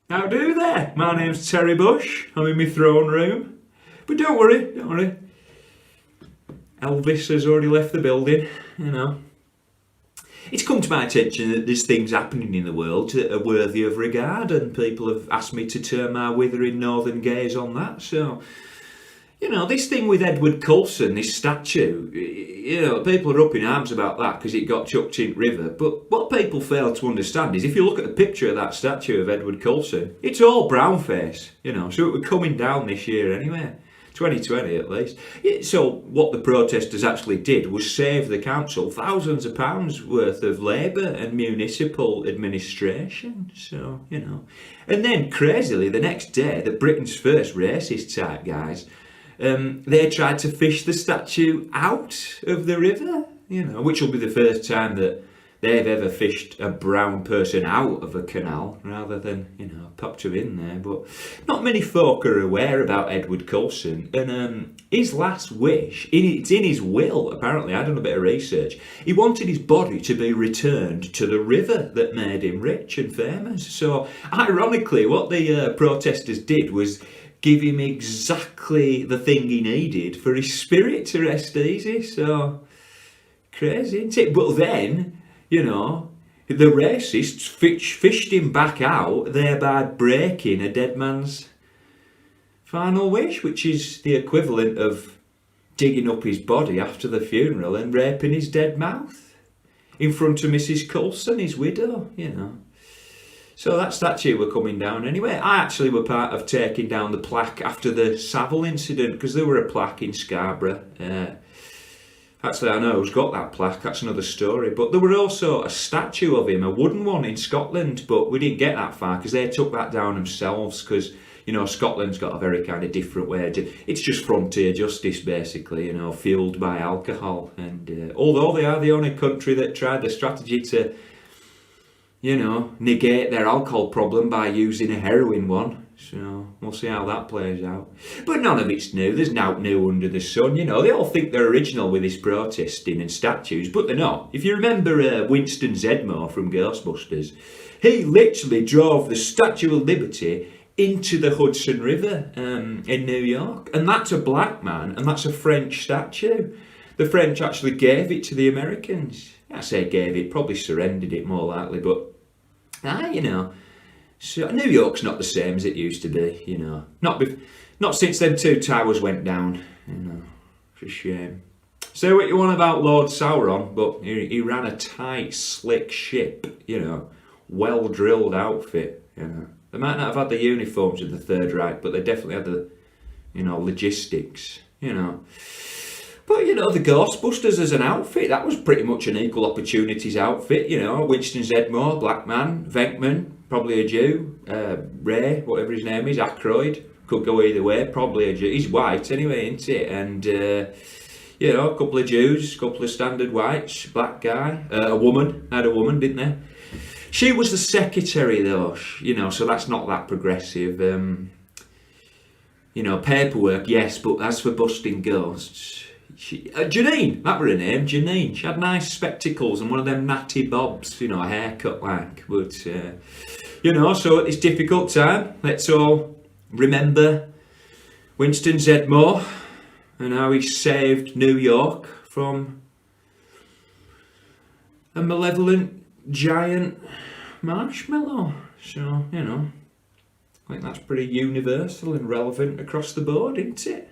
How do there? My name's Terry Bush. I'm in my throne room. But don't worry. Elvis has already left the building, you know. It's come to my attention that there's things happening in the world that are worthy of regard, and people have asked me to turn my withering northern gaze on that. So, you know, this thing with Edward Colston, this statue, you know, people are up in arms about that because it got chucked in river. But what people fail to understand is if you look at a picture of that statue of Edward Colston, it's all brown face, you know, so it was coming down this year anyway. 2020 at least. So what the protesters actually did was save the council thousands of pounds worth of labour and municipal administration. So, you know. And then crazily the next day, the Britain's first racist type guys, they tried to fish the statue out of the river, you know, which will be the first time that they've ever fished a brown person out of a canal rather than, you know, popped her in there. But not many folk are aware about Edward Colston, and his last wish, it's in his will apparently, I've done a bit of research, he wanted his body to be returned to the river that made him rich and famous. So ironically what the protesters did was give him exactly the thing he needed for his spirit to rest easy. So crazy, isn't it? But then, you know, the racists fished him back out, thereby breaking a dead man's final wish, which is the equivalent of digging up his body after the funeral and raping his dead mouth in front of Mrs. Colston, his widow, you know. So that statue were coming down anyway. I actually were part of taking down the plaque after the Savile incident, because there were a plaque in Scarborough. Actually, I know who's got that plaque, that's another story. But there were also a statue of him, a wooden one in Scotland, but we didn't get that far because they took that down themselves because, you know, Scotland's got a very kind of different way. It's just frontier justice, basically, you know, fueled by alcohol. And although they are the only country that tried the strategy to, you know, negate their alcohol problem by using a heroin one. So we'll see how that plays out. But none of it's new. There's nought new under the sun. You know, they all think they're original with this protesting and statues, but they're not. If you remember Winston Zedmore from Ghostbusters, he literally drove the Statue of Liberty into the Hudson River in New York. And that's a black man, and that's a French statue. The French actually gave it to the Americans. I say gave it, probably surrendered it more likely, but, you know. So New York's not the same as it used to be, you know. Not since them two towers went down, you know. It's a shame. Say what you want about Lord Sauron, but he ran a tight, slick ship, you know. Well-drilled outfit, you know. They might not have had the uniforms of the Third Reich, but they definitely had the, you know, logistics, you know. But, you know, the Ghostbusters as an outfit, that was pretty much an equal opportunities outfit, you know. Winston Zedmore, black man, Venkman, probably a Jew, Ray, whatever his name is, Aykroyd, could go either way, probably a Jew. He's white anyway, isn't it? And, you know, a couple of Jews, a couple of standard whites, black guy, a woman, had a woman, didn't they? She was the secretary though, you know, so that's not that progressive. You know, paperwork, yes, but as for busting ghosts, Janine, that were her name, Janine. She had nice spectacles and one of them natty bobs, you know, a haircut like. But, you know, so at this difficult time, let's all remember Winston Zedmore and how he saved New York from a malevolent giant marshmallow. So, you know, I think that's pretty universal and relevant across the board, isn't it?